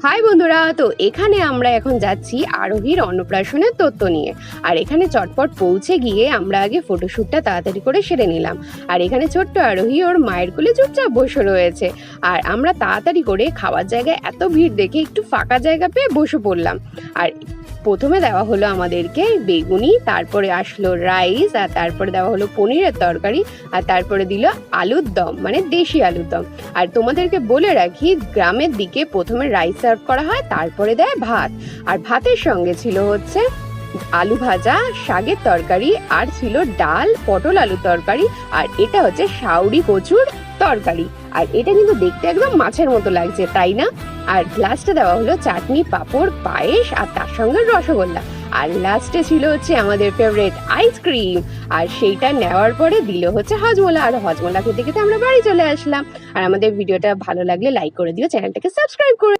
High বন্ধুরা, তো এখানে আমরা এখন যাচ্ছি আরোহীর অন্নপ্রাশনের তথ্য নিয়ে। আর এখানে চটপট পৌঁছে গিয়ে আমরা আগে ফটোশ্যুটটা তাড়াতাড়ি করে সেরে নিলাম। আর এখানে ছোট্ট আরোহী ওর মায়ের কোলে চুপচাপ বসে রয়েছে। আর আমরা তাড়াতাড়ি করে খাওয়ার জায়গায় এত ভিড় দেখে একটু ফাঁকা জায়গা পেয়ে বসে পড়লাম। আর প্রথমে দেওয়া হলো আমাদেরকে বেগুনি, তারপরে আসলো রাইস, আর তারপরে দেওয়া হলো পনিরের তরকারি, আর তারপরে দিল আলুর দম, মানে দেশি আলুর দম। আর তোমাদেরকে বলে রাখি, গ্রামের দিকে প্রথমে রাইস সার্ভ করা হয়, তারপরে দেয় ভাত। আর ভাতের সঙ্গে ছিল হচ্ছে আলু ভাজা, শাকের তরকারি, আর ছিল ডাল, পটল আলুর তরকারি, আর এটা হচ্ছে শাউরি কচুর তরকারি। আর এটা কিন্তু দেখতে একদম মাছের মতো লাগছে, তাই না? আর লাস্টে দেওয়া হলো চাটনি, পাঁপড়, পায়েস, আর তার সঙ্গে রসগোল্লা। আর লাস্টে ছিল হচ্ছে আমাদের ফেভারিট আইসক্রিম। আর সেইটা নেওয়ার পরে দিল হচ্ছে হজমোলা। আর হজমোলা খেতে খেতে আমরা বাড়ি চলে আসলাম। আর আমাদের ভিডিওটা ভালো লাগলে লাইক করে দিও, চ্যানেলটাকে সাবস্ক্রাইব করে